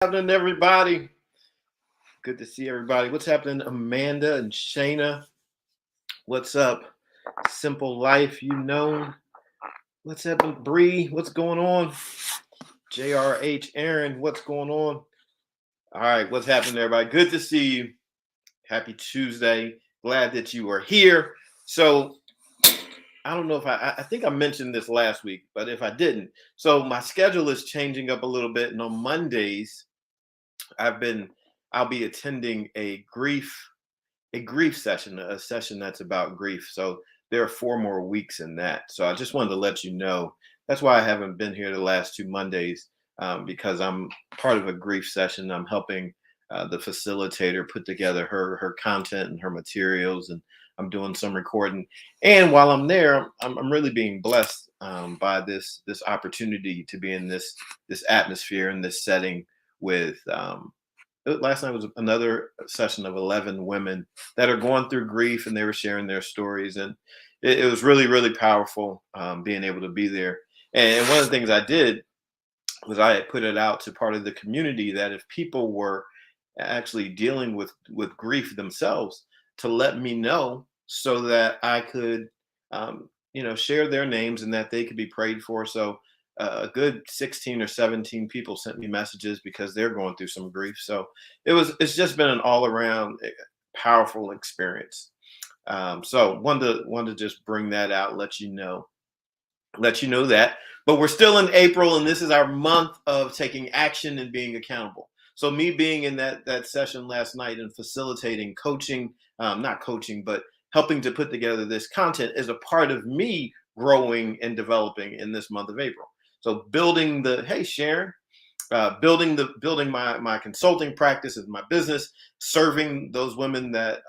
Happening, everybody? Good to see everybody. What's happening, Amanda and Shayna? What's up? Simple Life, you know. What's happening, Bree? What's going on? JRH Aaron, what's going on? All right, what's happening, everybody? Good to see you. Happy Tuesday. Glad that you are here. So, I don't know if I think I mentioned this last week, but if I didn't, so my schedule is changing up a little bit. And on Mondays, I've been I'll be attending a grief session, a session that's about grief. So there are 4 more weeks in that. So I just wanted to let you know. That's why I haven't been here the last 2 Mondays, because I'm part of a grief session. I'm helping the facilitator put together her content and her materials, and I'm doing some recording. And while I'm there, I'm really being blessed by this opportunity to be in this atmosphere and this setting with last night was another session of 11 women that are going through grief, and they were sharing their stories, and it was really, really powerful, being able to be there. And one of the things I did was I had put it out to part of the community that if people were actually dealing with grief themselves, to let me know so that I could, share their names and that they could be prayed for. So a good 16 or 17 people sent me messages because they're going through some grief. So it's just been an all around powerful experience. So wanted to just bring that out, let you know that. But we're still in April, and this is our month of taking action and being accountable. So me being in that session last night and facilitating coaching, not coaching, but helping to put together this content is a part of me growing and developing in this month of April. So building the hey Sharon, building my consulting practice and my business, serving those women that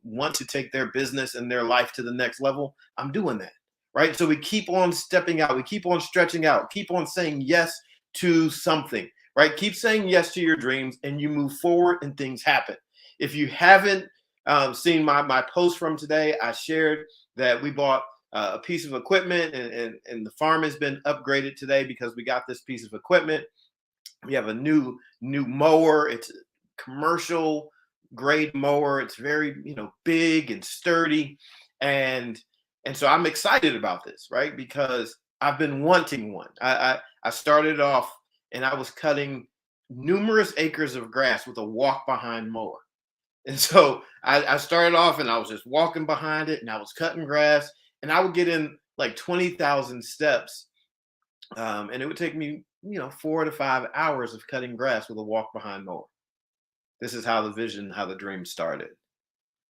want to take their business and their life to the next level. I'm doing that, right? So we keep on stepping out, we keep on stretching out, keep on saying yes to something, right? Keep saying yes to your dreams, and you move forward, and things happen. If you haven't seen my post from today, I shared that we bought a piece of equipment, and the farm has been upgraded today because we got this piece of equipment. We have a new mower. It's a commercial grade mower. It's very, big and sturdy. And so I'm excited about this, right? Because I've been wanting one. I started off and I was cutting numerous acres of grass with a walk behind mower. And so I started off and I was just walking behind it and I was cutting grass, and I would get in like 20,000 steps. And it would take me, 4 to 5 hours of cutting grass with a walk behind mower. This is how the dream started,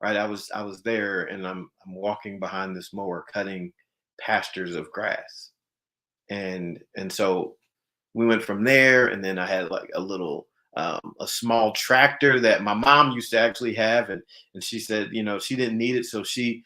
right? I was there, and I'm walking behind this mower, cutting pastures of grass, and so we went from there. And then I had like a small tractor that my mom used to actually have, and she said, she didn't need it, so she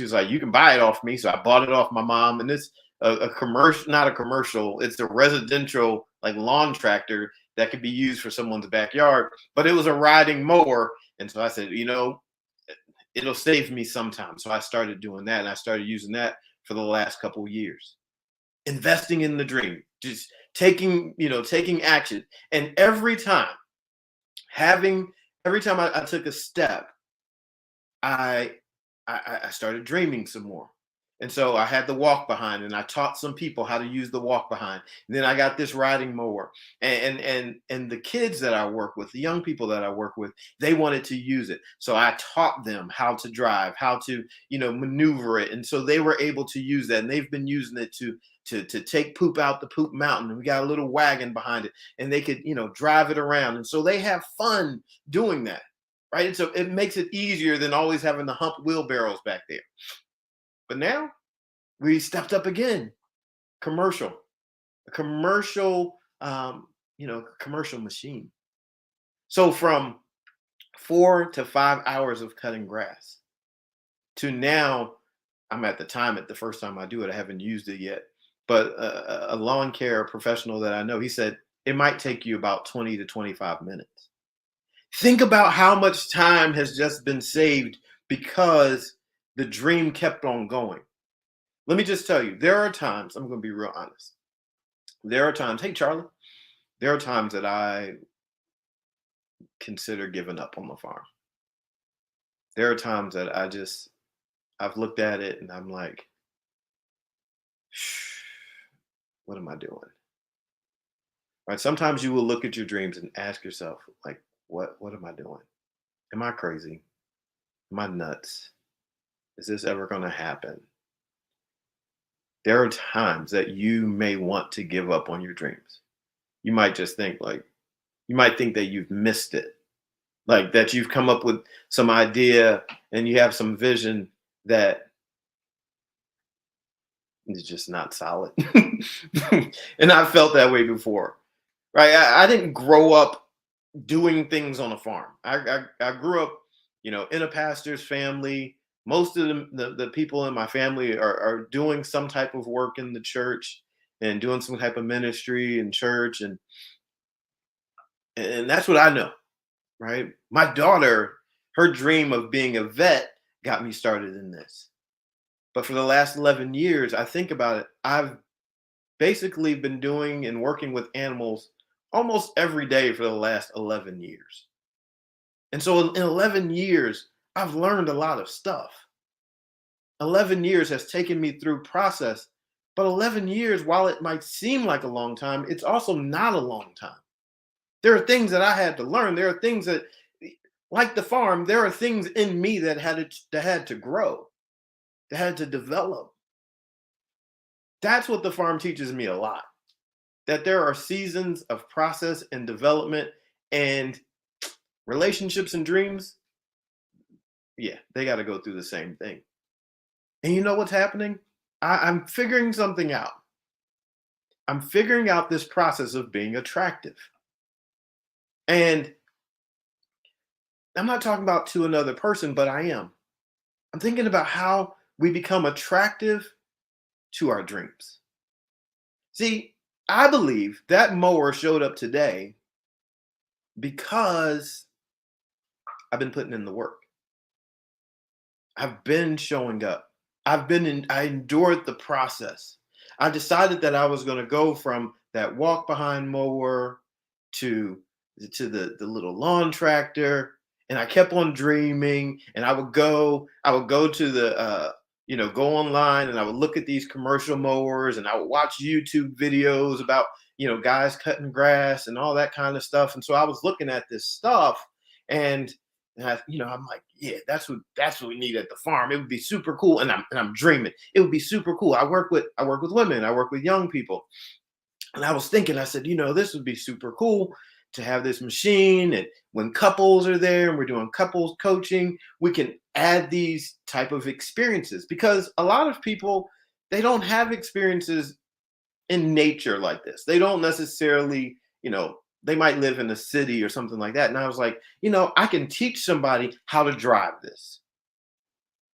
was like, you can buy it off me. So I bought it off my mom, and it's a commercial, not a commercial, it's a residential like lawn tractor that could be used for someone's backyard, but it was a riding mower. And so I said, it'll save me sometime. So I started doing that, and I started using that for the last couple of years, investing in the dream, just taking action. And having every time I took a step, I I started dreaming some more. And so I had the walk behind, and I taught some people how to use the walk behind. And then I got this riding mower, and the kids that I work with, the young people that I work with, they wanted to use it. So I taught them how to drive, how to maneuver it, and so they were able to use that, and they've been using it to take poop out the poop mountain. And we got a little wagon behind it, and they could drive it around, and so they have fun doing that, right? And so it makes it easier than always having the hump wheelbarrows back there. But now we stepped up again. Commercial, a commercial machine. So from 4 to 5 hours of cutting grass to now, I'm at the first time I do it, I haven't used it yet. But a lawn care professional that I know, he said it might take you about 20 to 25 minutes. Think about how much time has just been saved because the dream kept on going. Let me just tell you, there are times, I'm going to be real honest. There are times, hey, Charlie, there are times that I consider giving up on the farm. There are times that I've looked at it and I'm like, what am I doing? Right? Sometimes you will look at your dreams and ask yourself, like, what am I doing? Am I crazy? Am I nuts? Is this ever going to happen? There are times that you may want to give up on your dreams. You might just think like, you might think that you've missed it, like that you've come up with some idea and you have some vision that is just not solid. And I've felt that way before, right? I didn't grow up doing things on a farm. I grew up, in a pastor's family. Most of the people in my family are doing some type of work in the church and doing some type of ministry in church, and that's what I know, right? My daughter, her dream of being a vet got me started in this. But for the last 11 years, I think about it, I've basically been doing and working with animals almost every day for the last 11 years. And so in 11 years, I've learned a lot of stuff. 11 years has taken me through process, but 11 years, while it might seem like a long time, it's also not a long time. There are things that I had to learn. There are things that, like the farm, there are things in me that had to grow, that had to develop. That's what the farm teaches me a lot. That there are seasons of process and development, and relationships and dreams, yeah, they got to go through the same thing. And you know what's happening? I'm figuring something out. I'm figuring out this process of being attractive. And I'm not talking about to another person, but I am. I'm thinking about how we become attractive to our dreams. See, I believe that mower showed up today because I've been putting in the work. I've been showing up. I endured the process. I decided that I was going to go from that walk behind mower to the little lawn tractor, and I kept on dreaming, and I would go to the go online, and I would look at these commercial mowers, and I would watch YouTube videos about guys cutting grass and all that kind of stuff. And so I was looking at this stuff, and I'm like, yeah, that's what we need at the farm. It would be super cool, and I'm dreaming. It would be super cool. I work with women. I work with young people, and I was thinking, I said, this would be super cool to have this machine. And when couples are there and we're doing couples coaching, we can add these type of experiences, because a lot of people, they don't have experiences in nature like this. They don't necessarily, they might live in a city or something like that. And I was like, I can teach somebody how to drive this,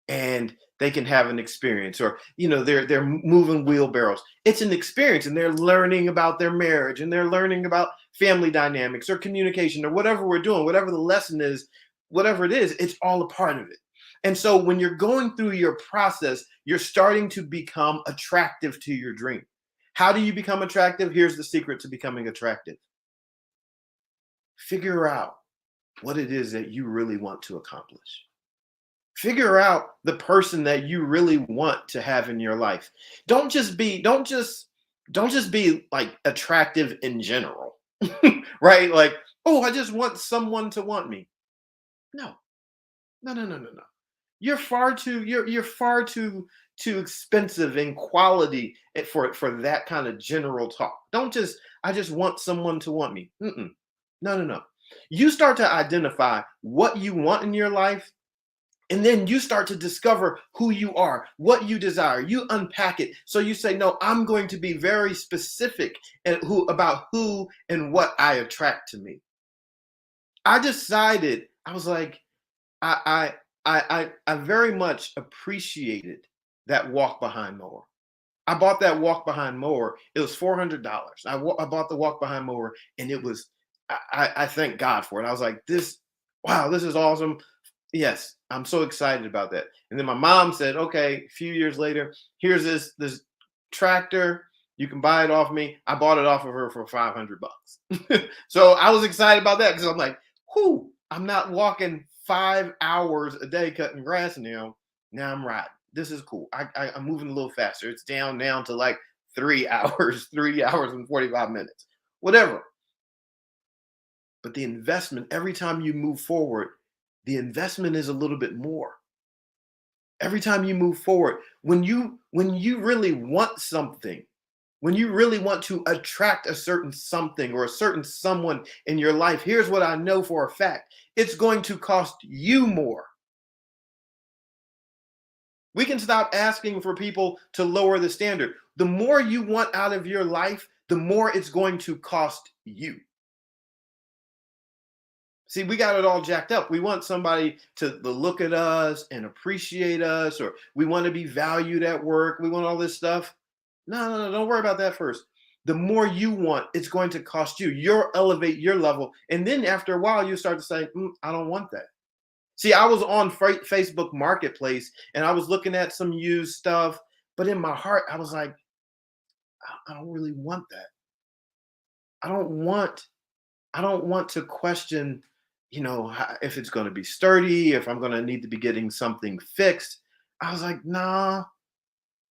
and they can have an experience. Or they're moving wheelbarrows. It's an experience, and they're learning about their marriage, and they're learning about family dynamics or communication or whatever we're doing, whatever the lesson is, whatever it is, it's all a part of it. And so when you're going through your process, you're starting to become attractive to your dream. How do you become attractive? Here's the secret to becoming attractive. Figure out what it is that you really want to accomplish. Figure out the person that you really want to have in your life. Don't just be like attractive in general. Right? Like, oh, I just want someone to want me. No. No, no, no, no, no. You're far too expensive in quality for that kind of general talk. Don't just I just want someone to want me. Mm-mm. No, no, no. You start to identify what you want in your life, and then you start to discover who you are, what you desire. You unpack it. So you say, no, I'm going to be very specific about who and what I attract to me. I decided, I was like, I very much appreciated that walk behind mower. I bought that walk behind mower. It was $400. I bought the walk behind mower, and it was, I thank God for it. I was like, wow, this is awesome. Yes, I'm so excited about that. And then my mom said, okay, a few years later, here's this tractor. You can buy it off me. I bought it off of her for $500. So I was excited about that, because I'm like, whoo, I'm not walking 5 hours a day cutting grass now. Now I'm riding. This is cool. I'm moving a little faster. It's down now to like 3 hours, 3 hours and 45 minutes, whatever. But the investment, every time you move forward, the investment is a little bit more. Every time you move forward, when you really want something, when you really want to attract a certain something or a certain someone in your life, here's what I know for a fact: it's going to cost you more. We can stop asking for people to lower the standard. The more you want out of your life, the more it's going to cost you. See, we got it all jacked up. We want somebody to look at us and appreciate us, or we want to be valued at work. We want all this stuff. No, no, no, don't worry about that first. The more you want, it's going to cost you. You'll elevate your level. And then after a while, you start to say, I don't want that. See, I was on Facebook Marketplace and I was looking at some used stuff, but in my heart, I was like, I don't really want that. I don't want I don't want to question, if it's going to be sturdy, if I'm going to need to be getting something fixed. I was like, nah,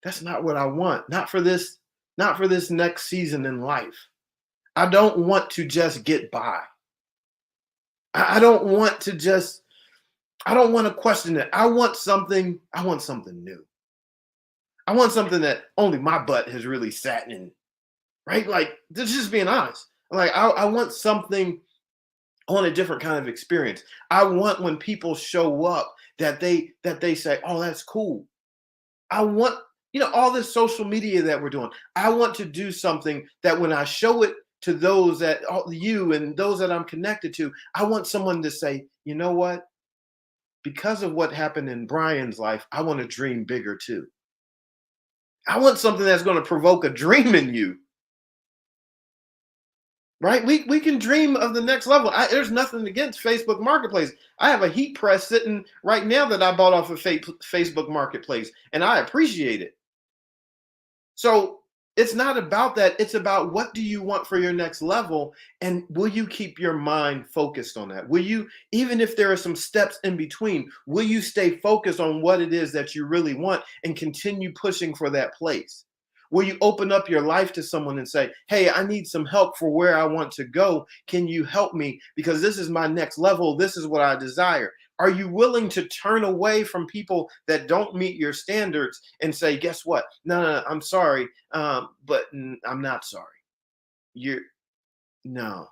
that's not what I want. Not for this next season in life. I don't want to just get by. I don't want to just I don't want to question it. I want something new. I want something that only my butt has really sat in, right? Like, just being honest. Like, I want something. I want a different kind of experience. I want when people show up that they say, "Oh, that's cool." I want, all this social media that we're doing. I want to do something that when I show it to those that you and those that I'm connected to, I want someone to say, "You know what? Because of what happened in Brian's life, I want to dream bigger too." I want something that's going to provoke a dream in you, right? We can dream of the next level. There's nothing against Facebook Marketplace. I have a heat press sitting right now that I bought off of Facebook Marketplace, and I appreciate it. So it's not about that. It's about, what do you want for your next level? And will you keep your mind focused on that? Will you, even if there are some steps in between, will you stay focused on what it is that you really want and continue pushing for that place? Will you open up your life to someone and say, "Hey, I need some help for where I want to go. Can you help me? Because this is my next level. This is what I desire." Are you willing to turn away from people that don't meet your standards and say, "Guess what? No, no, no, I'm sorry, but I'm not sorry. You're no.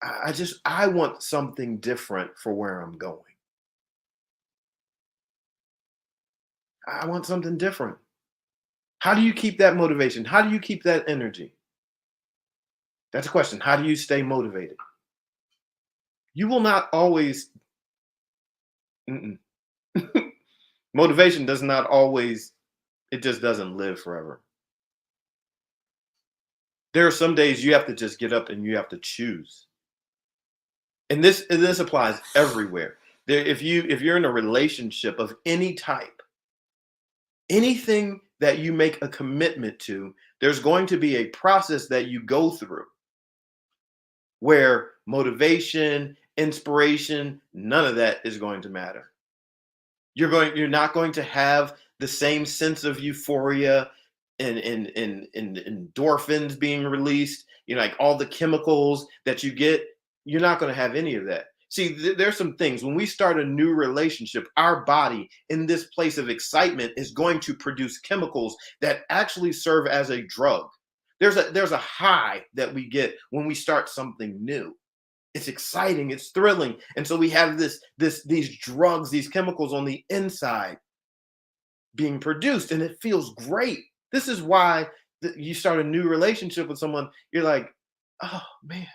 I want something different for where I'm going. I want something different." How do you keep that motivation? How do you keep that energy? That's a question. How do you stay motivated? You will not always. Mm-mm. Motivation does not always. It just doesn't live forever. There are some days you have to just get up and you have to choose. And this applies everywhere. If you're in a relationship of any type, anything that you make a commitment to, there's going to be a process that you go through where motivation, inspiration, none of that is going to matter. You're not going to have the same sense of euphoria and endorphins being released, like all the chemicals that you get. You're not going to have any of that. See, there's some things when we start a new relationship, our body in this place of excitement is going to produce chemicals that actually serve as a drug. There's a high that we get when we start something new. It's exciting, it's thrilling. And so we have these drugs, these chemicals on the inside being produced, and it feels great. This is why you start a new relationship with someone. You're like, "Oh man,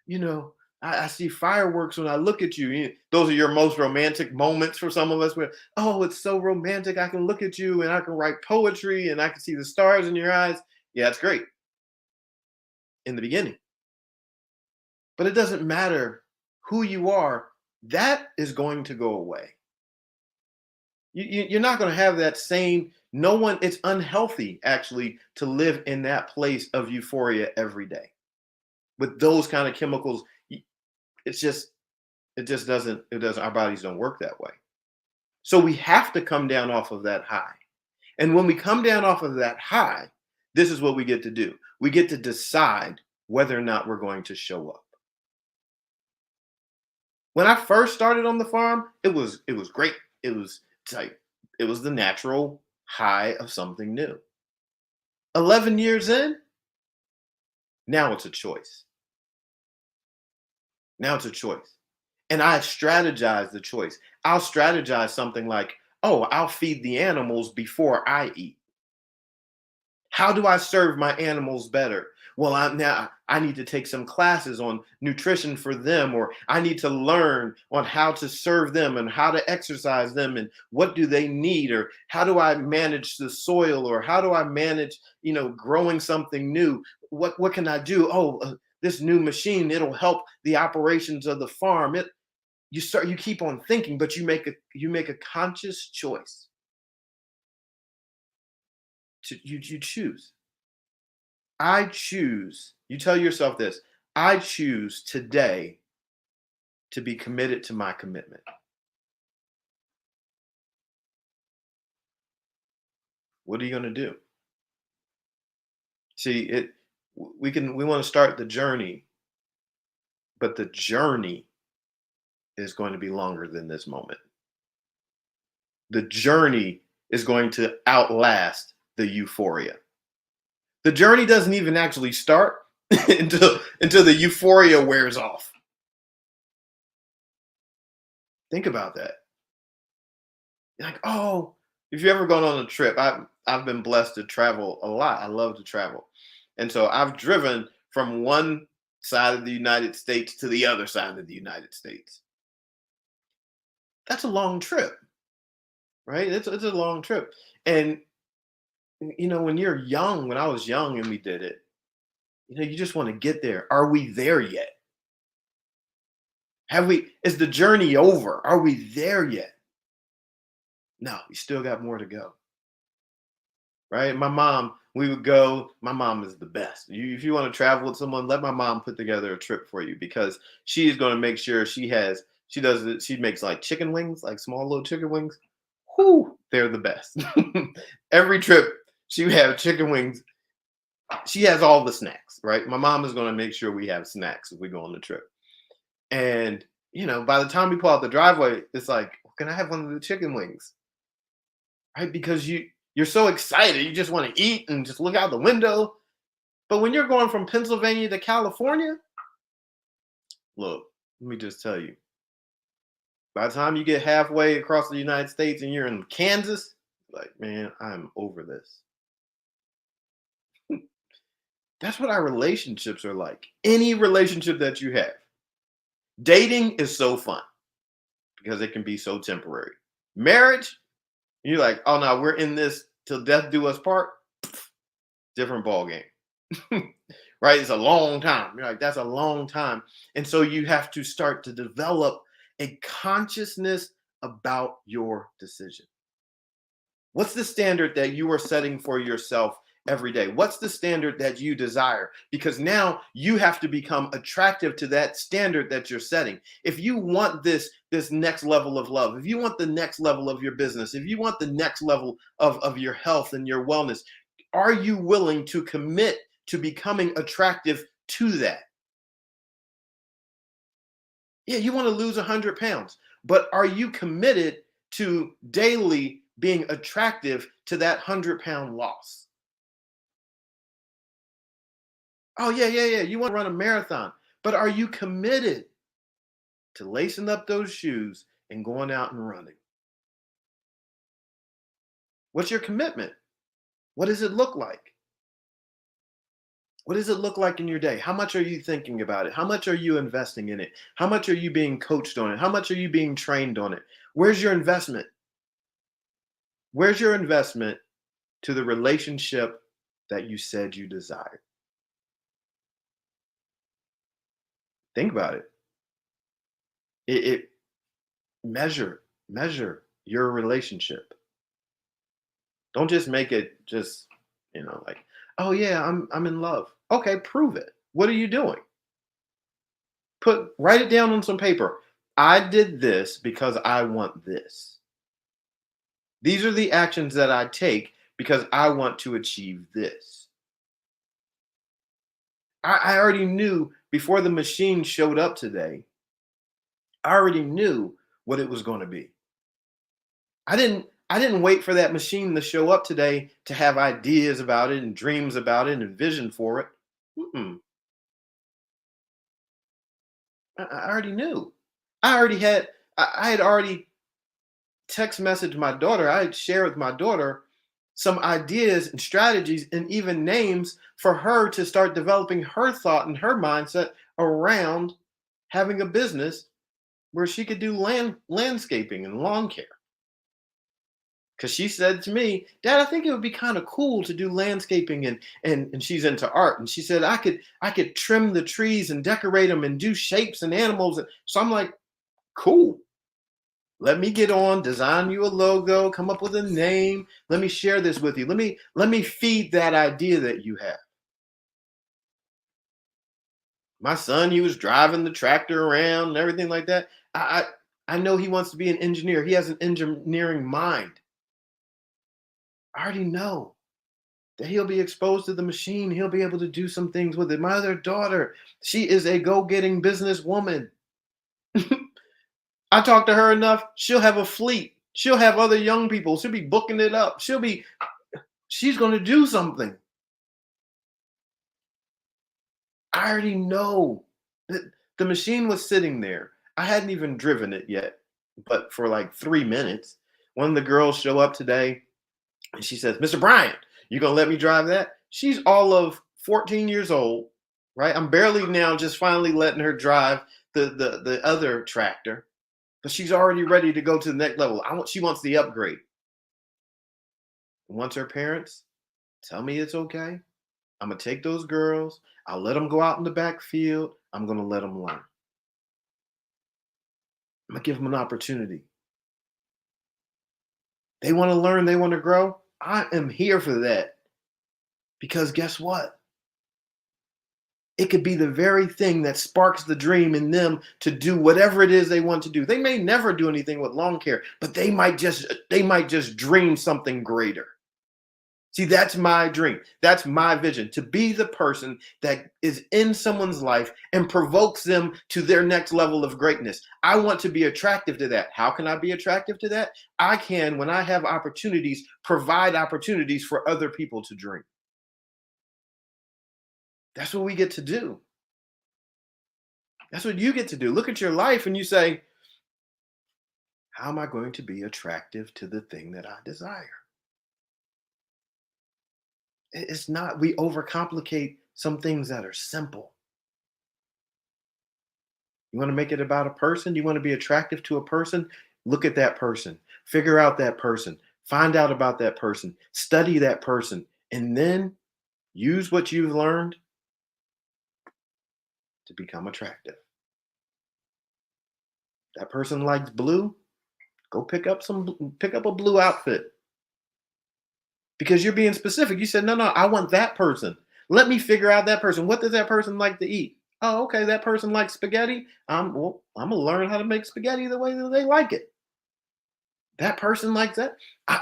you know, I see fireworks when I look at you." Those are your most romantic moments for some of us, where, "Oh, it's so romantic. I can look at you and I can write poetry and I can see the stars in your eyes." Yeah, it's great in the beginning, but it doesn't matter who you are. That is going to go away. You're not going to have that same. No one. It's unhealthy actually to live in that place of euphoria every day with those kind of chemicals. It's just. It just doesn't, our bodies don't work that way. So we have to come down off of that high. And when we come down off of that high, this is what we get to do. We get to decide whether or not we're going to show up. When I first started on the farm, it was great. It was like it was the natural high of something new. 11 years in, now it's a choice. Now it's a choice. And I strategize the choice. I'll strategize something like, oh, I'll feed the animals before I eat. How do I serve my animals better? Well, I need to take some classes on nutrition for them, or I need to learn on how to serve them and how to exercise them and what do they need, or how do I manage the soil, or how do I manage, growing something new? What can I do? Oh, this new machine, it'll help the operations of the farm. You keep on thinking, but you make a conscious choice. You choose. I choose. You tell yourself this. I choose today to be committed to my commitment. What are you going to do? See, we want to start the journey, but the journey is going to be longer than this moment. The journey is going to outlast the euphoria. The journey doesn't even actually start until the euphoria wears off. Think about that. You're like, oh, if you've ever gone on a trip, I've been blessed to travel a lot. I love to travel. And so I've driven from one side of the United States to the other side of the United States. That's a long trip, right? It's a long trip. And when you're young, when I was young and we did it, you just want to get there. Are we there yet? Is the journey over? Are we there yet? No, we still got more to go. Right? My mom, we would go. My mom is the best. If you want to travel with someone, let my mom put together a trip for you, because she is going to make sure she does it. She makes like chicken wings, like small little chicken wings. Whoo, they're the best. Every trip she would have chicken wings. She has all the snacks, right? My mom is going to make sure we have snacks if we go on the trip. And, by the time we pull out the driveway, it's like, can I have one of the chicken wings? Right? Because you're so excited. You just want to eat and just look out the window. But when you're going from Pennsylvania to California, look, let me just tell you, by the time you get halfway across the United States and you're in Kansas, like, man, I'm over this. That's what our relationships are like. Any relationship that you have. Dating is so fun because it can be so temporary. Marriage, you're like, oh no, we're in this till death do us part. Different ball game. Right? It's a long time. You're like, that's a long time. And so you have to start to develop a consciousness about your decision. What's the standard that you are setting for yourself every day? What's the standard that you desire? Because now you have to become attractive to that standard that you're setting. If you want this next level of love, if you want the next level of your business, if you want the next level of your health and your wellness, are you willing to commit to becoming attractive to that? Yeah, you want to lose 100 pounds, but are you committed to daily being attractive to that 100-pound loss? Oh, yeah. You want to run a marathon, but are you committed to lacing up those shoes and going out and running? What's your commitment? What does it look like? What does it look like in your day? How much are you thinking about it? How much are you investing in it? How much are you being coached on it? How much are you being trained on it? Where's your investment? Where's your investment to the relationship that you said you desired? Think about it. It measure your relationship. Don't just make it just, like, oh yeah, I'm in love. Okay, prove it. What are you doing? Write it down on some paper. I did this because I want this. These are the actions that I take because I want to achieve this. I already knew before the machine showed up today, I already knew what it was going to be. I didn't wait for that machine to show up today to have ideas about it and dreams about it and vision for it. Mm-mm. I already knew. I had already text messaged my daughter. I had shared with my daughter some ideas and strategies and even names for her to start developing her thought and her mindset around having a business where she could do landscaping and lawn care. Because she said to me, Dad, I think it would be kind of cool to do landscaping and she's into art. And she said I could trim the trees and decorate them and do shapes and animals. So I'm like, cool. Let me get on, design you a logo, come up with a name. Let me share this with you. Let me feed that idea that you have. My son, he was driving the tractor around and everything like that. I know he wants to be an engineer. He has an engineering mind. I already know that he'll be exposed to the machine. He'll be able to do some things with it. My other daughter, she is a go-getting businesswoman. I talk to her enough, she'll have a fleet. She'll have other young people. She'll be booking it up. She's going to do something. I already know that the machine was sitting there. I hadn't even driven it yet, but for like 3 minutes, one of the girls show up today and she says, Mr. Bryant, you gonna let me drive that? She's all of 14 years old, right? I'm barely now just finally letting her drive the other tractor, but she's already ready to go to the next level. She wants the upgrade. Once her parents tell me it's okay, I'm gonna take those girls. I'll let them go out in the backfield. I'm gonna let them learn. I'm gonna give them an opportunity. They want to learn. They want to grow. I am here for that because guess what? It could be the very thing that sparks the dream in them to do whatever it is they want to do. They may never do anything with lawn care, but they might just dream something greater. See, that's my dream. That's my vision, to be the person that is in someone's life and provokes them to their next level of greatness. I want to be attractive to that. How can I be attractive to that? I can, when I have opportunities, provide opportunities for other people to dream. That's what we get to do. That's what you get to do. Look at your life and you say, how am I going to be attractive to the thing that I desire? It's not, we overcomplicate some things that are simple. You want to make it about a person? You want to be attractive to a person? Look at that person, figure out that person, find out about that person, study that person, and then use what you've learned to become attractive. That person likes blue, go pick up a blue outfit because you're being specific. You said, no, I want that person. Let me figure out that person. What does that person like to eat? Oh, okay, that person likes spaghetti. I'm gonna learn how to make spaghetti the way that they like it. That person likes that.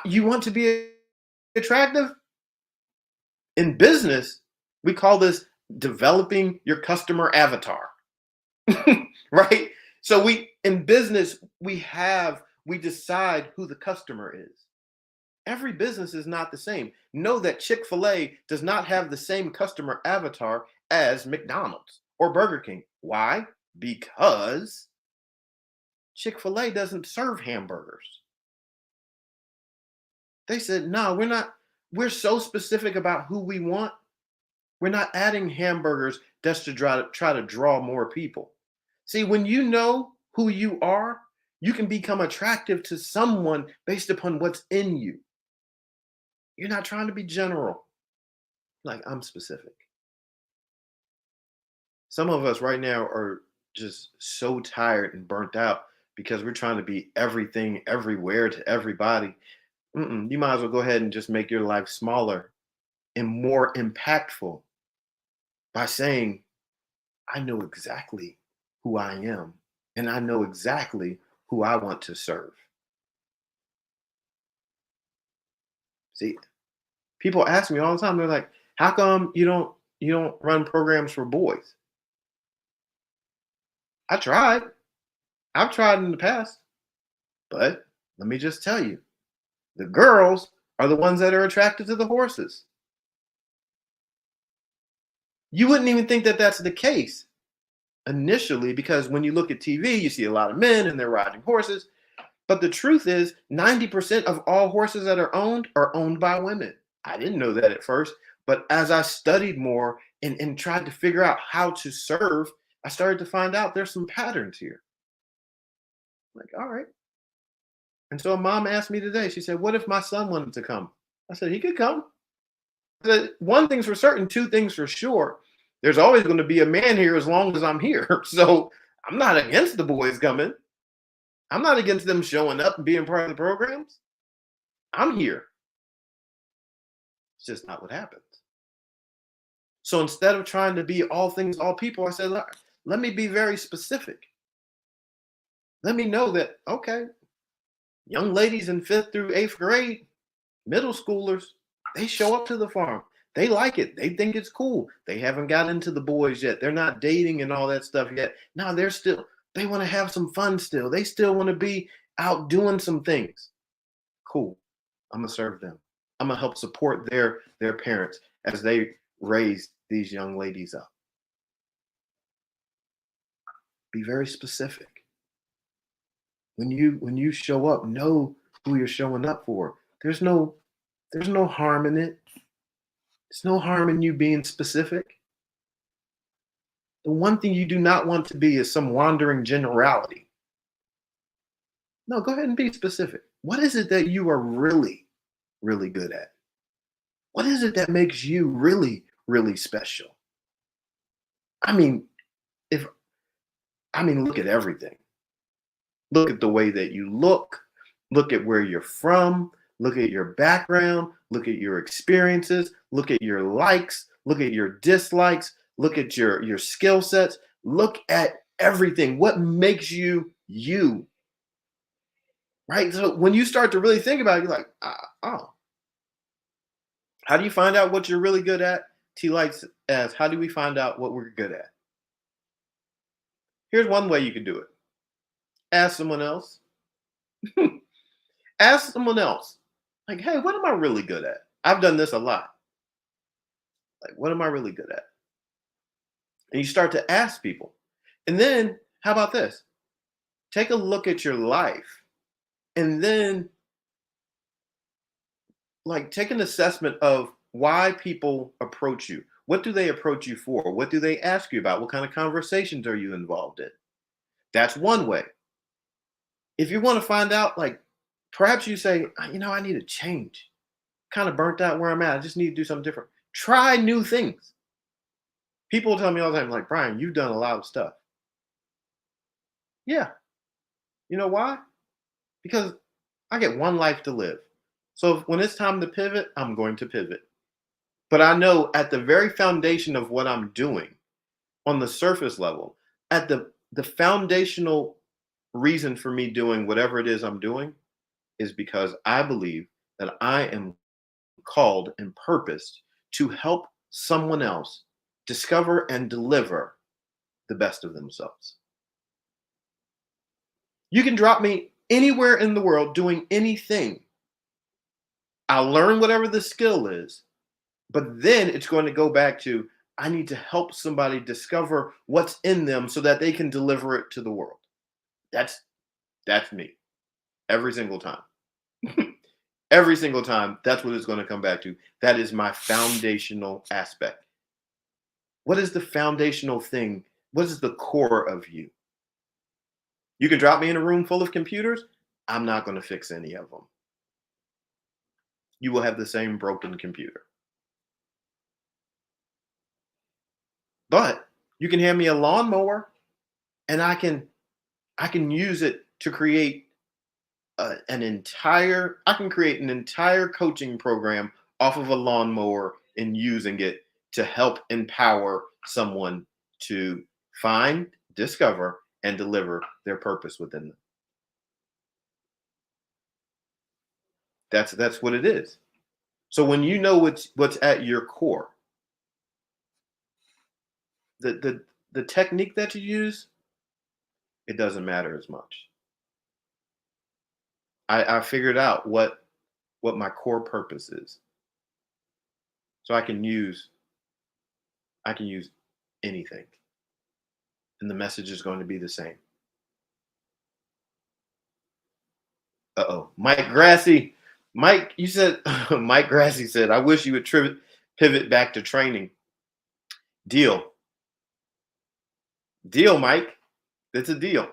You want to be attractive in business? We call this developing your customer avatar, right? So we in business we decide who the customer is. Every business is not the same. Know that Chick-fil-A does not have the same customer avatar as McDonald's or Burger King. Why? Because Chick-fil-A doesn't serve hamburgers. They said, no, we're not. We're so specific about who we want. We're not adding hamburgers just to try to draw more people. See, when you know who you are, you can become attractive to someone based upon what's in you. You're not trying to be general. Like, I'm specific. Some of us right now are just so tired and burnt out because we're trying to be everything, everywhere to everybody. You might as well go ahead and just make your life smaller and more impactful by saying, I know exactly who I am and I know exactly who I want to serve. See, people ask me all the time, they're like, how come you don't run programs for boys? I tried. I've tried in the past, but let me just tell you, the girls are the ones that are attracted to the horses. You wouldn't even think that that's the case initially because when you look at TV, you see a lot of men and they're riding horses. But the truth is, 90% of all horses that are owned by women. I didn't know that at first, but as I studied more and tried to figure out how to serve, I started to find out there's some patterns here. Like, all right. And so a mom asked me today, she said, what if my son wanted to come? I said, he could come. I said, one thing's for certain, two things for sure. There's always going to be a man here as long as I'm here. So I'm not against the boys coming. I'm not against them showing up and being part of the programs. I'm here. It's just not what happens. So instead of trying to be all things, all people, I said, let me be very specific. Let me know that, okay, young ladies in 5th through 8th grade, middle schoolers, they show up to the farm. They like it. They think it's cool. They haven't got into the boys yet. They're not dating and all that stuff yet. No, they want to have some fun still. They still want to be out doing some things. Cool. I'm going to serve them. I'm going to help support their parents as they raise these young ladies up. Be very specific. When you show up, know who you're showing up for. There's no harm in it. There's no harm in you being specific. The one thing you do not want to be is some wandering generality. No, go ahead and be specific. What is it that you are really, really good at? What is it that makes you really, really special? I mean, look at everything. Look at the way that you look at where you're from, look at your background, look at your experiences, look at your likes, look at your dislikes, look at your skill sets, look at everything. What makes you you? Right? So when you start to really think about it, you're like, oh. How do you find out what you're really good at? T likes as how do we find out what we're good at? Here's one way you can do it. Ask someone else. Ask someone else. Like, hey, what am I really good at? I've done this a lot. Like, what am I really good at? And you start to ask people. And then, how about this? Take a look at your life and then take an assessment of why people approach you. What do they approach you for? What do they ask you about? What kind of conversations are you involved in? That's one way. If you want to find out, perhaps you say, I need to change. Kind of burnt out where I'm at. I just need to do something different. Try new things. People tell me all the time, like, Brian, you've done a lot of stuff. Yeah. You know why? Because I get one life to live. So when it's time to pivot, I'm going to pivot. But I know at the very foundation of what I'm doing, on the surface level, at the foundational reason for me doing whatever it is I'm doing is because I believe that I am called and purposed to help someone else discover and deliver the best of themselves. You can drop me anywhere in the world doing anything. I'll learn whatever the skill is, but then it's going to go back to I need to help somebody discover what's in them so that they can deliver it to the world. That's me every single time. Every single time, that's what it's going to come back to. That is my foundational aspect. What is the foundational thing? What is the core of you? You can drop me in a room full of computers. I'm not going to fix any of them. You will have the same broken computer. But you can hand me a lawnmower and I can use it to create I can create an entire coaching program off of a lawnmower and using it to help empower someone to find, discover, and deliver their purpose within them. That's what it is. So when you know what's at your core, the technique that you use, it doesn't matter as much. I figured out what my core purpose is. So I can use anything. And the message is going to be the same. Uh-oh. Mike Grassi. Mike, you said Mike Grassi said, I wish you would pivot back to training. Deal. Deal, Mike. It's a deal.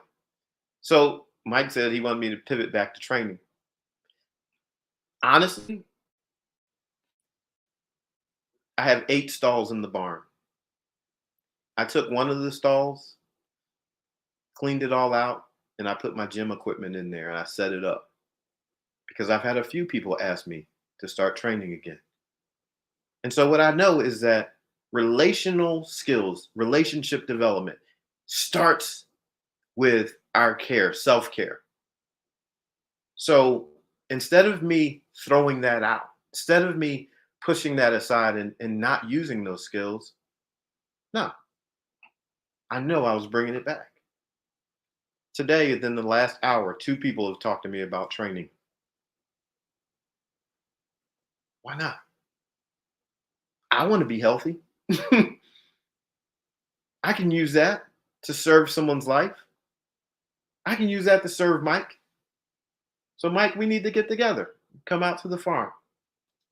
So Mike said he wanted me to pivot back to training. Honestly, I have 8 stalls in the barn. I took one of the stalls, cleaned it all out, and I put my gym equipment in there and I set it up because I've had a few people ask me to start training again. And so what I know is that relational skills, relationship development starts with our care, self-care. So instead of me throwing that out, instead of me pushing that aside and not using those skills, no, I know I was bringing it back. Today, within the last hour, 2 people have talked to me about training. Why not? I want to be healthy. I can use that to serve someone's life. I can use that to serve Mike. So, Mike, we need to get together. Come out to the farm.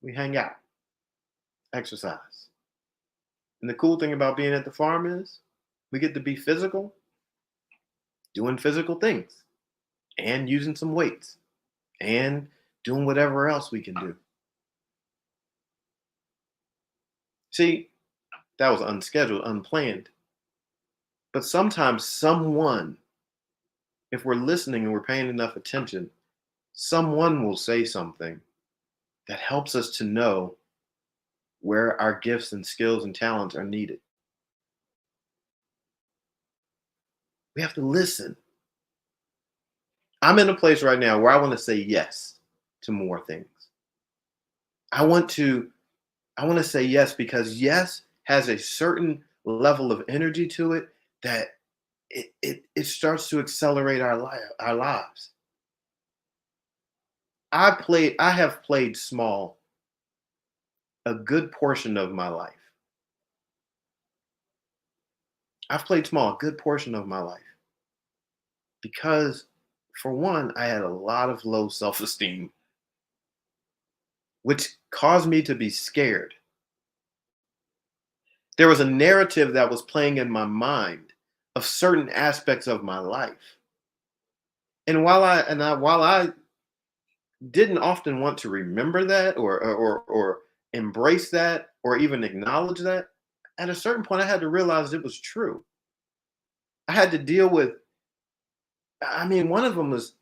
We hang out, exercise. And the cool thing about being at the farm is we get to be physical, doing physical things, and using some weights, and doing whatever else we can do. See, that was unscheduled, unplanned. But sometimes someone, if we're listening and we're paying enough attention, someone will say something that helps us to know where our gifts and skills and talents are needed. We have to listen. I'm in a place right now where I want to say yes to more things. I want to say yes because yes has a certain level of energy to it that it starts to accelerate our lives. I have played small a good portion of my life. I've played small a good portion of my life because, for one, I had a lot of low self-esteem, which caused me to be scared. There was a narrative that was playing in my mind of certain aspects of my life. And while I didn't often want to remember that or embrace that or even acknowledge that, at a certain point I had to realize it was true. I had to deal with, one of them was,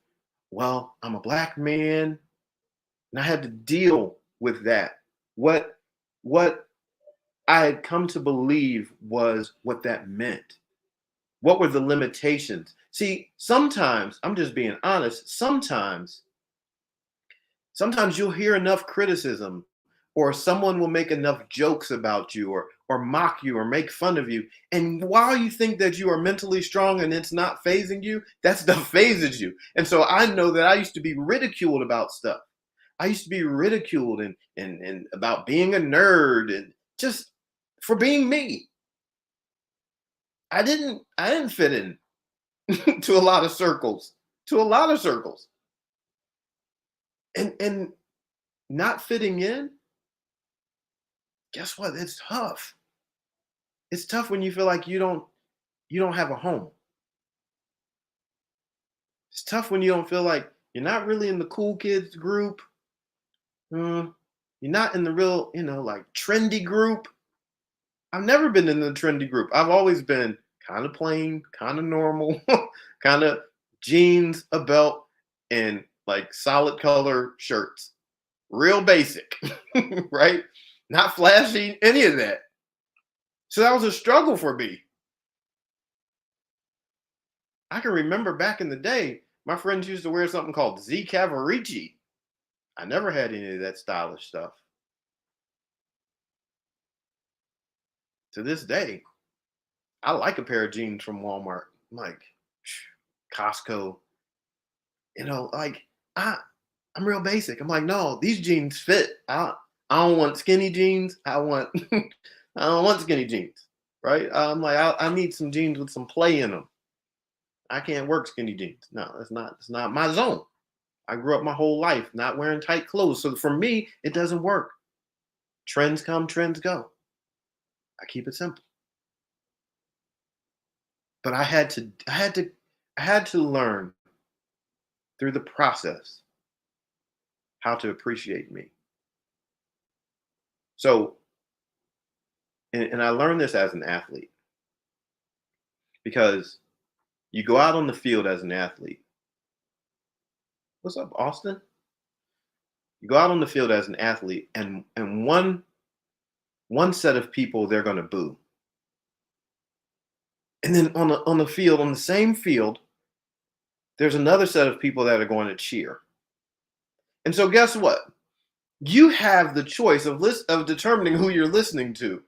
well, I'm a black man, and I had to deal with that. What I had come to believe was what that meant. What were the limitations? See, sometimes, I'm just being honest, sometimes you'll hear enough criticism or someone will make enough jokes about you or mock you or make fun of you. And while you think that you are mentally strong and it's not phasing you, that stuff phases you. And so I know that I used to be ridiculed about stuff. I used to be ridiculed and about being a nerd and just for being me. I didn't fit in to a lot of circles, And not fitting in, guess what? It's tough. It's tough when you feel like you don't have a home. It's tough when you don't feel like you're not really in the cool kids group. You're not in the real, like trendy group. I've never been in the trendy group. I've always been kind of plain, kind of normal, kind of jeans, a belt, and like solid color shirts. Real basic, right? Not flashy, any of that. So that was a struggle for me. I can remember back in the day, my friends used to wear something called Z Cavarici. I never had any of that stylish stuff. To this day, I like a pair of jeans from Walmart, like Costco. Like I, I'm real basic. I'm like, no, these jeans fit. I don't want skinny jeans. I want, I don't want skinny jeans, right? I'm like, I need some jeans with some play in them. I can't work skinny jeans. No, it's not my zone. I grew up my whole life not wearing tight clothes. So for me, it doesn't work. Trends come, trends go. I keep it simple. But I had to learn through the process how to appreciate me. So, and I learned this as an athlete because you go out on the field as an athlete. What's up, Austin? You go out on the field as an athlete, and one set of people they're going to boo, and then on the field, on the same field, there's another set of people that are going to cheer. And so, guess what? You have the choice of determining who you're listening to,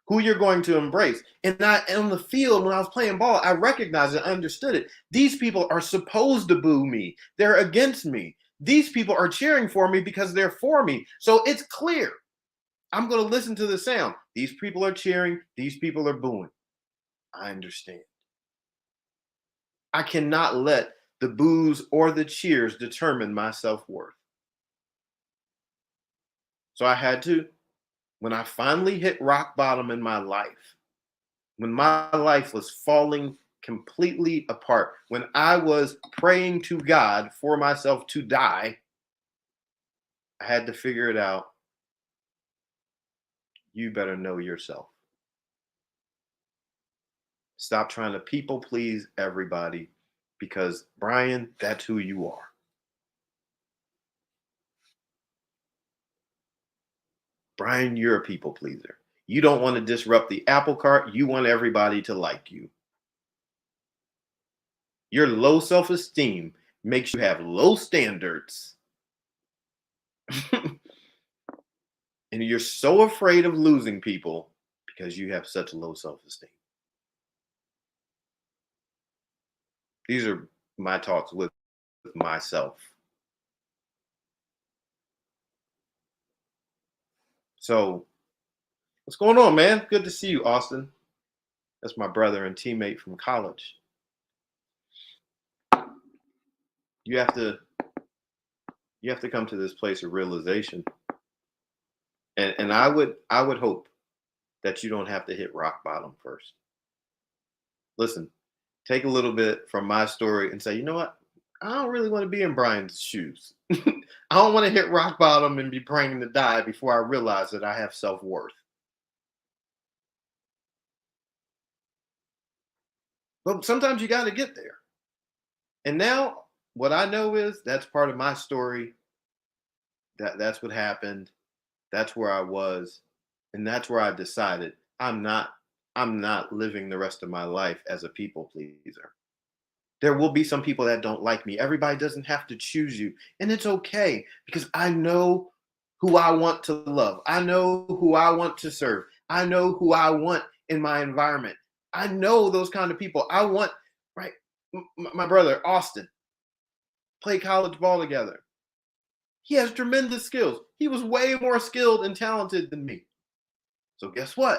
who you're going to embrace. And on the field, when I was playing ball, I recognized it, I understood it. These people are supposed to boo me. They're against me. These people are cheering for me because they're for me. So it's clear. I'm going to listen to the sound. These people are cheering. These people are booing. I understand. I cannot let the boos or the cheers determine my self-worth. So I had to, when I finally hit rock bottom in my life, when my life was falling completely apart, when I was praying to God for myself to die, I had to figure it out. You better know yourself. Stop trying to people please everybody because, Brian, that's who you are. Brian, you're a people pleaser. You don't want to disrupt the apple cart. You want everybody to like you. Your low self esteem makes you have low standards. And you're so afraid of losing people because you have such low self esteem. These are my talks with myself. So, what's going on, man? Good to see you, Austin. That's my brother and teammate from college. You have to come to this place of realization. And I would hope that you don't have to hit rock bottom first. Listen, take a little bit from my story and say, you know what? I don't really want to be in Brian's shoes. I don't want to hit rock bottom and be praying to die before I realize that I have self-worth. But sometimes you got to get there. And now what I know is that's part of my story. That's what happened. That's where I was. And that's where I decided I'm not living the rest of my life as a people pleaser. There will be some people that don't like me. Everybody doesn't have to choose you. And it's okay because I know who I want to love. I know who I want to serve. I know who I want in my environment. I know those kind of people. I want, right? My brother, Austin, played college ball together. He has tremendous skills. He was way more skilled and talented than me. So guess what?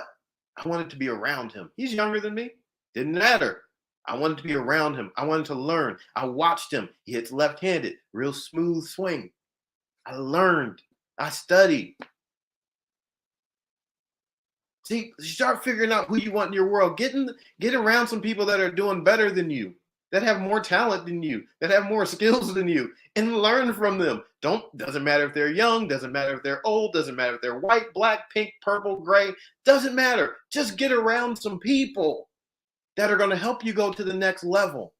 I wanted to be around him. He's younger than me. Didn't matter. I wanted to be around him. I wanted to learn. I watched him. He hits left-handed, real smooth swing. I learned. I studied. See, start figuring out who you want in your world. Get around some people that are doing better than you, that have more talent than you, that have more skills than you, and learn from them. Doesn't matter if they're young, doesn't matter if they're old, doesn't matter if they're white, black, pink, purple, gray, doesn't matter. Just get around some people that are going to help you go to the next level.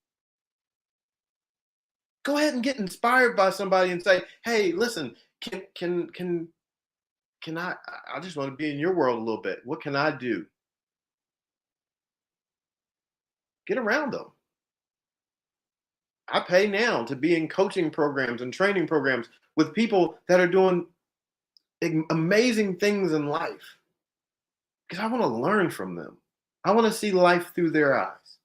Go ahead and get inspired by somebody and say, "Hey, listen, can I just want to be in your world a little bit. What can I do?" Get around them. I pay now to be in coaching programs and training programs with people that are doing amazing things in life because I want to learn from them. I want to see life through their eyes.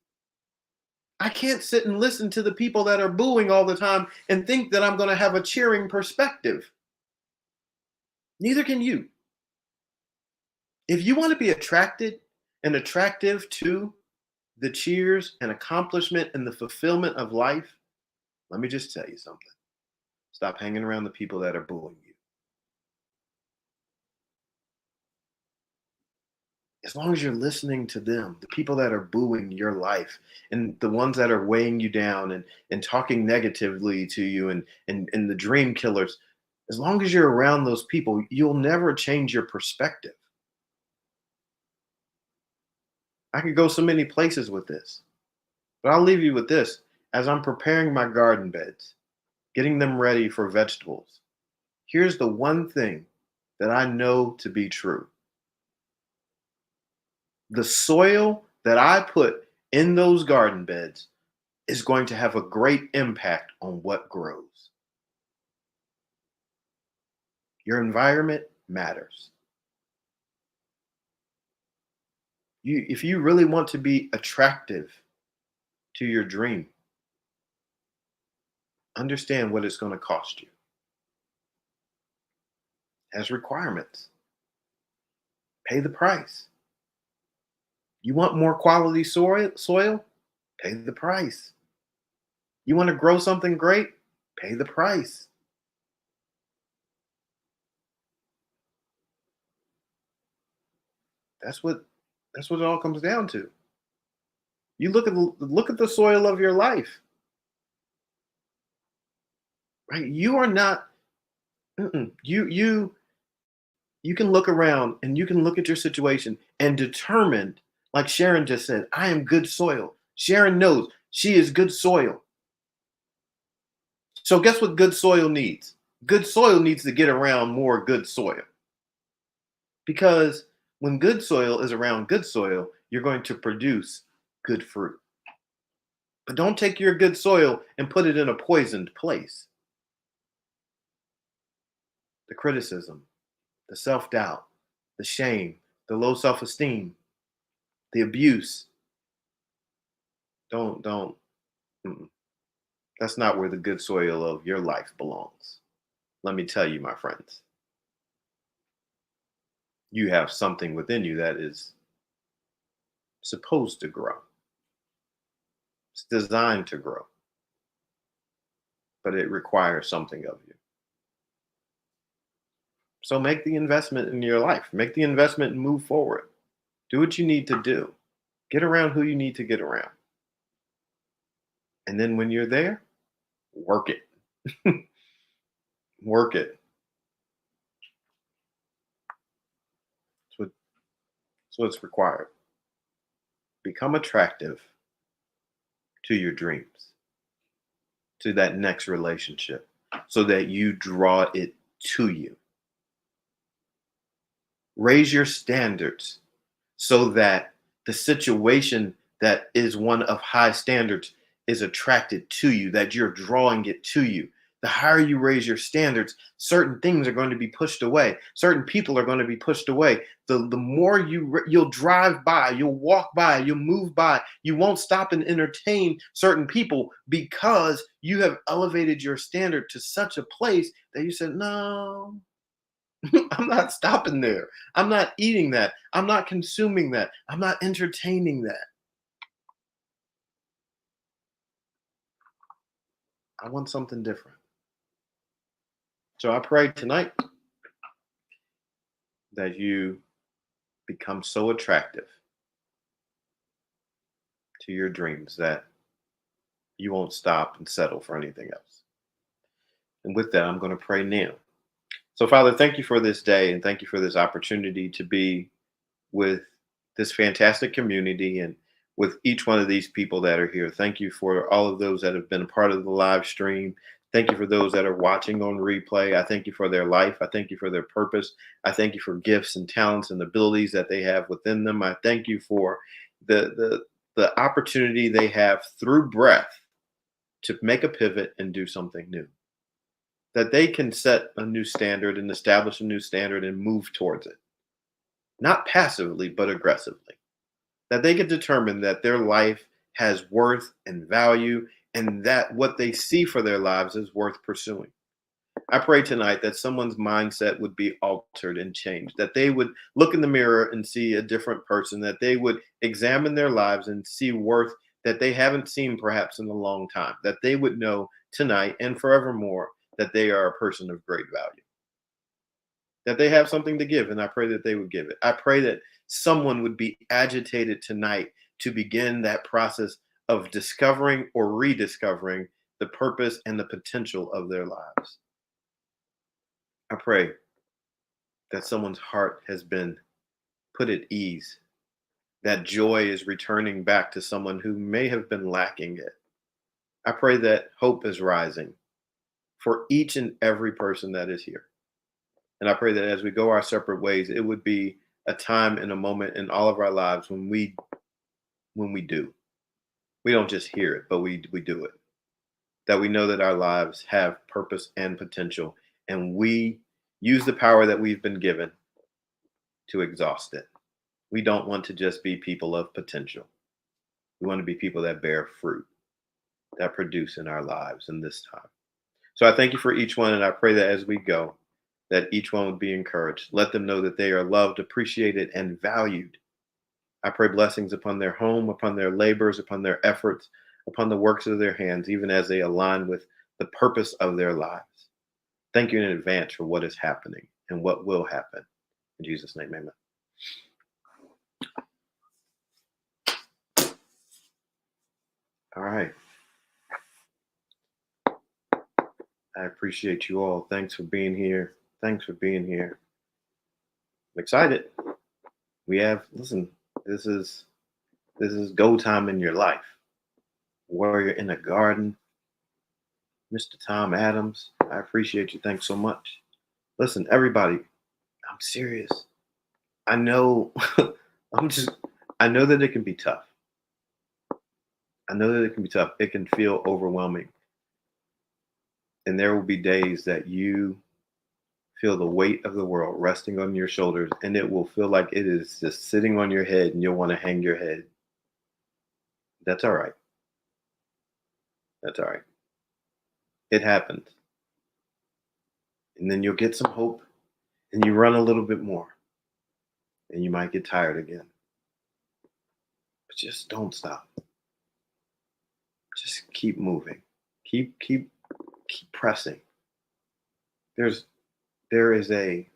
I can't sit and listen to the people that are booing all the time and think that I'm going to have a cheering perspective. Neither can you. If you want to be attracted and attractive to the cheers and accomplishment and the fulfillment of life, let me just tell you something. Stop hanging around the people that are booing you. As long as you're listening to them, the people that are booing your life and the ones that are weighing you down and talking negatively to you and the dream killers, as long as you're around those people, you'll never change your perspective. I could go so many places with this, but I'll leave you with this. As I'm preparing my garden beds, getting them ready for vegetables, here's the one thing that I know to be true. The soil that I put in those garden beds is going to have a great impact on what grows. Your environment matters. If you really want to be attractive to your dream, understand what it's going to cost you. As requirements, pay the price. You want more quality soil? Pay the price. You want to grow something great? Pay the price. That's what it all comes down to. You look at the soil of your life, right? You are not you can look around and you can look at your situation and determine, like Sharon just said, I am good soil. Sharon knows she is good soil. So guess what good soil needs? Good soil needs to get around more good soil. Because when good soil is around good soil, you're going to produce good fruit. But don't take your good soil and put it in a poisoned place. The criticism, the self-doubt, the shame, the low self-esteem, the abuse. Don't. Mm-mm. That's not where the good soil of your life belongs. Let me tell you, my friends, you have something within you that is supposed to grow. It's designed to grow, but it requires something of you. So make the investment in your life. Make the investment and move forward. Do what you need to do. Get around who you need to get around. And then when you're there, work it. Work it. That's what's required. Become attractive to your dreams, to that next relationship, so that you draw it to you. Raise your standards so that the situation that is one of high standards is attracted to you, that you're drawing it to you. The higher you raise your standards, certain things are going to be pushed away. Certain people are going to be pushed away. The more you'll drive by, you'll walk by, you'll move by, you won't stop and entertain certain people because you have elevated your standard to such a place that you said, no, I'm not stopping there. I'm not eating that. I'm not consuming that. I'm not entertaining that. I want something different. So I pray tonight that you become so attractive to your dreams that you won't stop and settle for anything else. And with that, I'm going to pray now. So, Father, thank you for this day and thank you for this opportunity to be with this fantastic community and with each one of these people that are here. Thank you for all of those that have been a part of the live stream. Thank you for those that are watching on replay. I thank you for their life. I thank you for their purpose. I thank you for gifts and talents and abilities that they have within them. I thank you for the opportunity they have through breath to make a pivot and do something new. That they can set a new standard and establish a new standard and move towards it, not passively, but aggressively. That they can determine that their life has worth and value, and that what they see for their lives is worth pursuing. I pray tonight that someone's mindset would be altered and changed, that they would look in the mirror and see a different person, that they would examine their lives and see worth that they haven't seen perhaps in a long time, that they would know tonight and forevermore that they are a person of great value, that they have something to give. And I pray that they would give it. I pray that someone would be agitated tonight to begin that process of discovering or rediscovering the purpose and the potential of their lives. I pray that someone's heart has been put at ease, that joy is returning back to someone who may have been lacking it. I pray that hope is rising for each and every person that is here. And I pray that as we go our separate ways, it would be a time and a moment in all of our lives when we do. We don't just hear it, but we do it. That we know that our lives have purpose and potential, and we use the power that we've been given to exhaust it. We don't want to just be people of potential. We want to be people that bear fruit, that produce in our lives in this time. So I thank you for each one, and I pray that as we go, that each one would be encouraged. Let them know that they are loved, appreciated, and valued. I pray blessings upon their home, upon their labors, upon their efforts, upon the works of their hands, even as they align with the purpose of their lives. Thank you in advance for what is happening and what will happen. In Jesus' name, amen. All right. I appreciate you all. Thanks for being here. Thanks for being here. I'm excited. Listen, this is go time in your life. Warrior in the garden, Mr. Tom Adams. I appreciate you. Thanks so much. Listen, everybody, I'm serious. I know I know that it can be tough. I know that it can be tough. It can feel overwhelming. And there will be days that you feel the weight of the world resting on your shoulders, and it will feel like it is just sitting on your head and you'll want to hang your head. That's all right. That's all right. It happens. And then you'll get some hope and you run a little bit more. And you might get tired again. But just don't stop. Just keep moving. Keep pressing. There is a,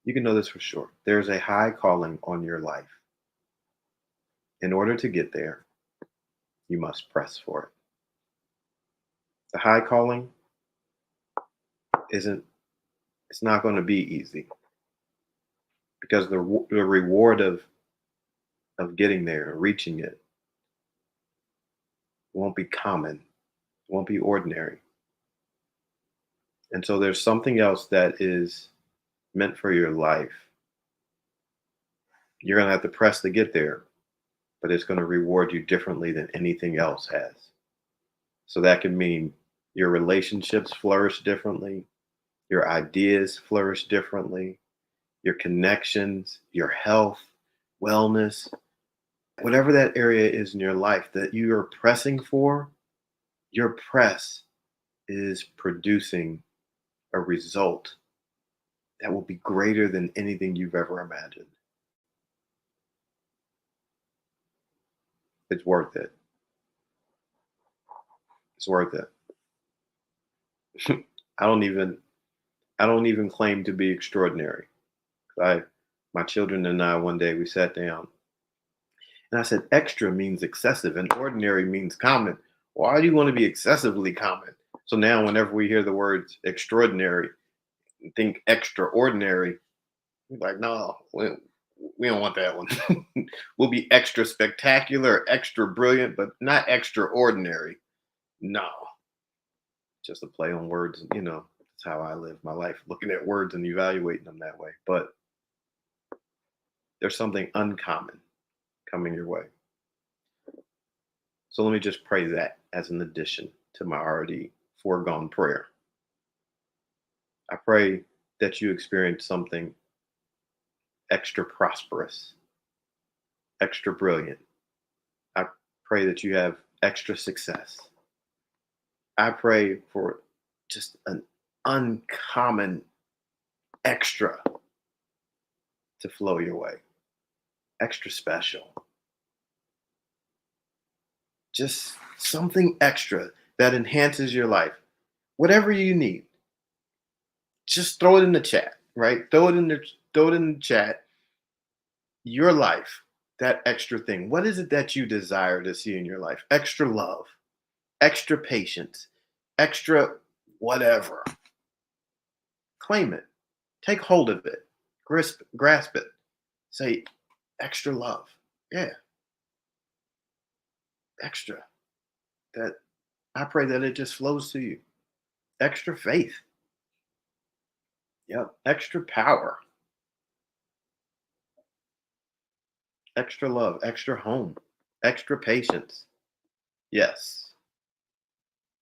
you can know this for sure. There's a high calling on your life. In order to get there, you must press for it. The high calling it's not going to be easy, because the reward of getting there, reaching it, won't be common, won't be ordinary. And so there's something else that is meant for your life. You're going to have to press to get there, but it's going to reward you differently than anything else has. So that can mean your relationships flourish differently, your ideas flourish differently, your connections, your health, wellness, whatever that area is in your life that you are pressing for, your press is producing a result that will be greater than anything you've ever imagined. It's worth it. It's worth it. I don't even claim to be extraordinary. My children and I, one day we sat down and I said, extra means excessive and ordinary means common. Why do you want to be excessively common? So now whenever we hear the words extraordinary, think extraordinary, we're like, no, we don't want that one. We'll be extra spectacular, extra brilliant, but not extraordinary. No. Just a play on words. That's how I live my life, looking at words and evaluating them that way. But there's something uncommon coming your way. So let me just pray that as an addition to my already foregone prayer. I pray that you experience something extra prosperous, extra brilliant. I pray that you have extra success. I pray for just an uncommon extra to flow your way, extra special. Just something extra that enhances your life. Whatever you need, just throw it in the chat, right? Throw it in the chat. Your life, that extra thing. What is it that you desire to see in your life? Extra love, extra patience, extra whatever. Claim it. Take hold of it. Grasp it. Say extra love. Yeah, extra. That I pray that it just flows to you. Extra faith. Yep. Extra power. Extra love. Extra home. Extra patience. Yes.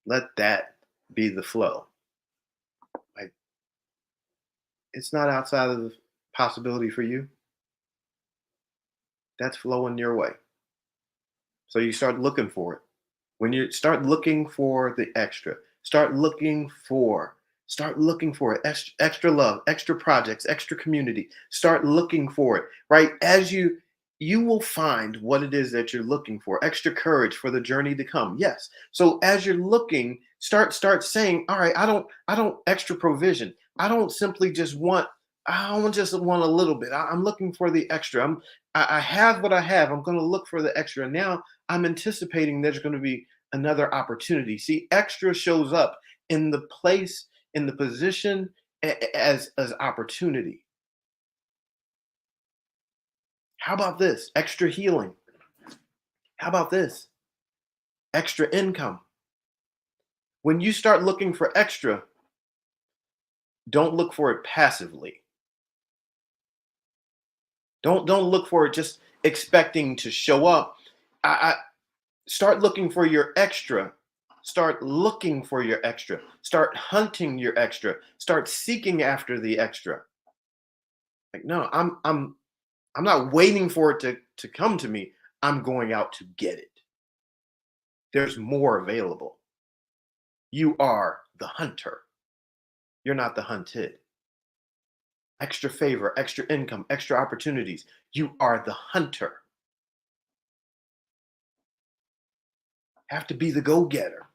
Let that be the flow. Like it's not outside of the possibility for you. That's flowing your way. So you start looking for it. When you start looking for the extra, start looking for it. Extra love, extra projects, extra community. Start looking for it, right? You will find what it is that you're looking for. Extra courage for the journey to come. Yes. So as you're looking, start saying, all right, I don't extra provision. I don't simply just want I don't just want a little bit. I'm looking for the extra. I have what I have. I'm going to look for the extra. Now I'm anticipating there's going to be another opportunity. See, extra shows up in the place, in the position as opportunity. How about this? Extra healing. How about this? Extra income. When you start looking for extra, don't look for it passively. Don't look for it just expecting to show up. I start looking for your extra. Start looking for your extra. Start hunting your extra. Start seeking after the extra. Like, no, I'm not waiting for it to come to me. I'm going out to get it. There's more available. You are the hunter. You're not the hunted. Extra favor, extra income, extra opportunities. You are the hunter. Have to be the go-getter,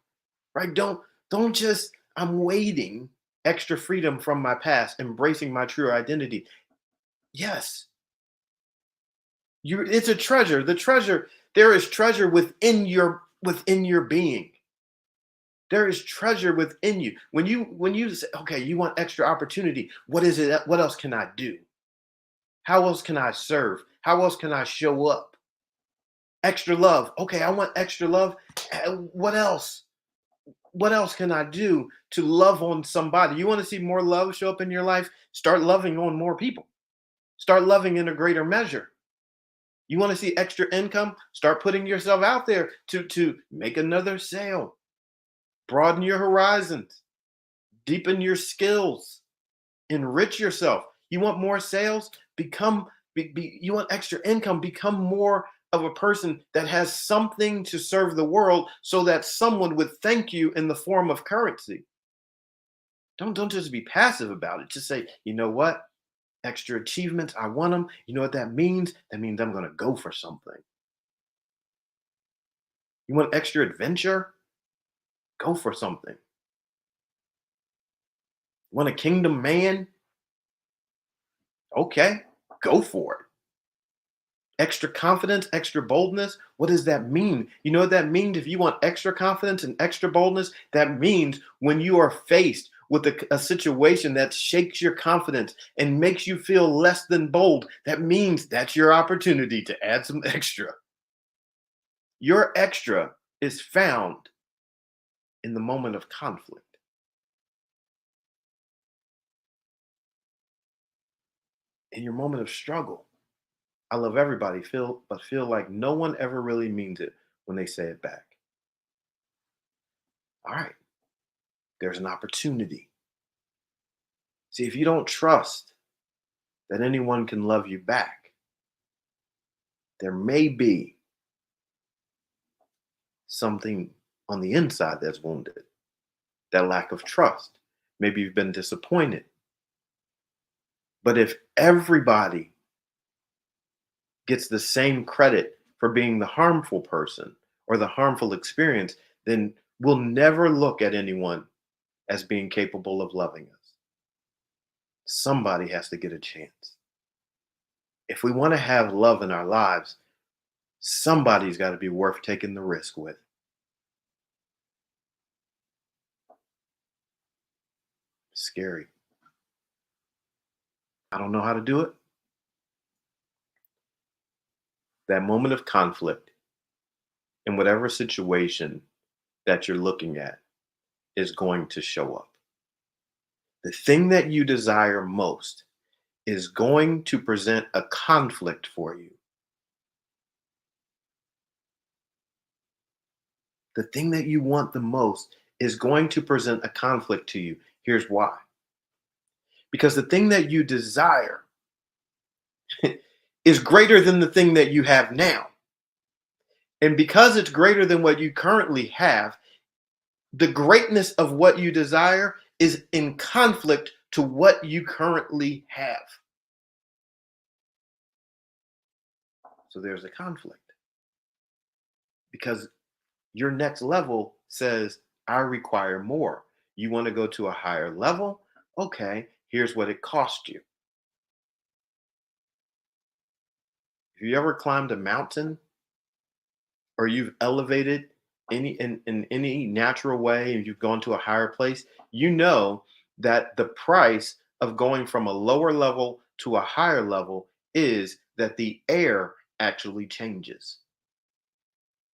right? Don't just I'm waiting. Extra freedom from my past, embracing my true identity. Yes, you. It's a treasure. The treasure. There is treasure within your being. There is treasure within you. When you say, okay, you want extra opportunity. What is it? What else can I do? How else can I serve? How else can I show up? Extra love. Okay, I want extra love. What else? What else can I do to love on somebody? You want to see more love show up in your life? Start loving on more people. Start loving in a greater measure. You want to see extra income? Start putting yourself out there to make another sale. Broaden your horizons. Deepen your skills. Enrich yourself. You want more sales? You want extra income? Become more of a person that has something to serve the world so that someone would thank you in the form of currency. Don't just be passive about it. Just say, you know what? Extra achievements, I want them. You know what that means? That means I'm going to go for something. You want extra adventure? Go for something. Want a kingdom man? Okay, go for it. Extra confidence, extra boldness. What does that mean? You know what that means? If you want extra confidence and extra boldness, that means when you are faced with a situation that shakes your confidence and makes you feel less than bold, that means that's your opportunity to add some extra. Your extra is found in the moment of conflict, in your moment of struggle. I love everybody, feel like no one ever really means it when they say it back. All right, there's an opportunity. See, if you don't trust that anyone can love you back, there may be something on the inside that's wounded, that lack of trust. Maybe you've been disappointed. But if everybody gets the same credit for being the harmful person or the harmful experience, then we'll never look at anyone as being capable of loving us. Somebody has to get a chance. If we want to have love in our lives, somebody's got to be worth taking the risk with. Scary. I don't know how to do it. That moment of conflict in whatever situation that you're looking at is going to show up. The thing that you desire most is going to present a conflict for you. The thing that you want the most is going to present a conflict to you. Here's why. Because the thing that you desire is greater than the thing that you have now. And because it's greater than what you currently have, the greatness of what you desire is in conflict to what you currently have. So there's a conflict because your next level says, I require more. You want to go to a higher level? Okay, here's what it cost you. Have you ever climbed a mountain or you've elevated in any natural way and you've gone to a higher place? You know that the price of going from a lower level to a higher level is that the air actually changes.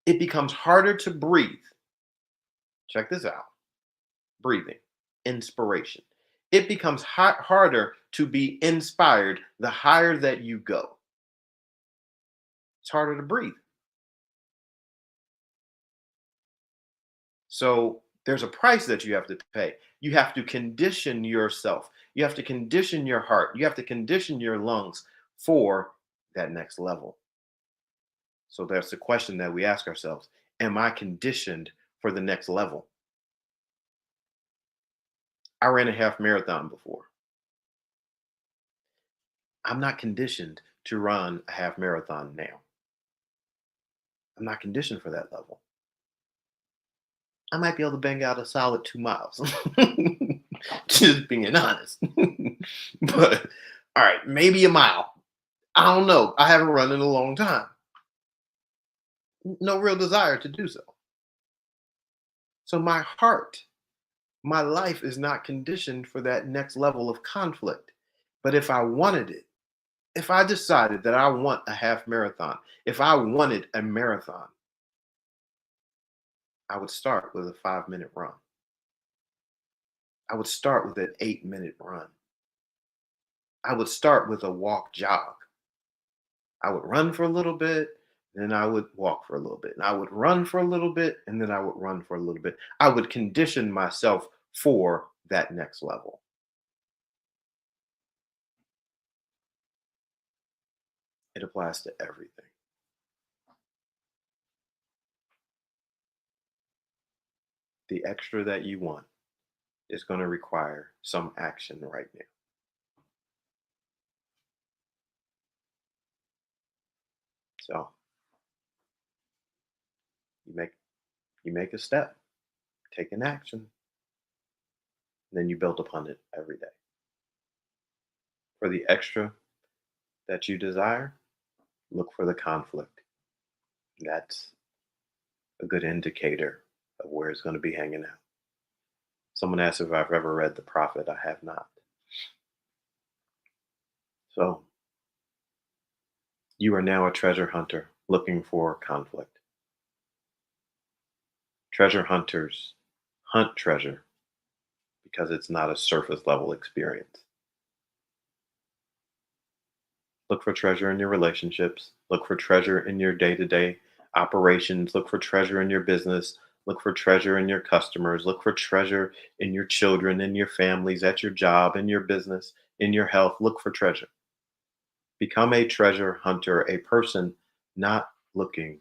It becomes harder to breathe. Check this out. Breathing, inspiration. It becomes harder to be inspired the higher that you go. It's harder to breathe. So there's a price that you have to pay. You have to condition yourself. You have to condition your heart. You have to condition your lungs for that next level. So that's the question that we ask ourselves. Am I conditioned for the next level? I ran a half marathon before. I'm not conditioned to run a half marathon now. I'm not conditioned for that level. I might be able to bang out a solid 2 miles. Just being honest. But all right, maybe a mile. I don't know. I haven't run in a long time. No real desire to do so. So my heart, my life is not conditioned for that next level of conflict. But if I wanted it, if I decided that I want a half marathon, if I wanted a marathon, I would start with a 5 minute run. I would start with an 8 minute run. I would start with a walk jog. I would run for a little bit, then I would walk for a little bit. And I would run for a little bit, and then I would run for a little bit. I would condition myself for that next level. It applies to everything. The extra that you want is going to require some action right now. So you make you make a step, take an action, then you build upon it every day. For the extra that you desire, look for the conflict. That's a good indicator of where it's going to be hanging out. Someone asked if I've ever read The Prophet. I have not. So you are now a treasure hunter looking for conflict. Treasure hunters hunt treasure because it's not a surface level experience. Look for treasure in your relationships. Look for treasure in your day to day operations. Look for treasure in your business. Look for treasure in your customers. Look for treasure in your children, in your families, at your job, in your business, in your health. Look for treasure. Become a treasure hunter, a person not looking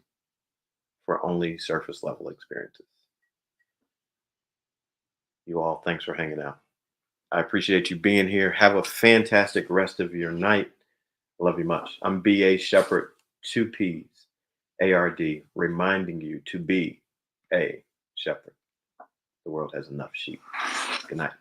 for only surface level experiences. You all, thanks for hanging out. I appreciate you being here. Have a fantastic rest of your night. I love you much. I'm B.A. Shepherd, 2 P's, ARD, reminding you to be a shepherd. The world has enough sheep. Good night.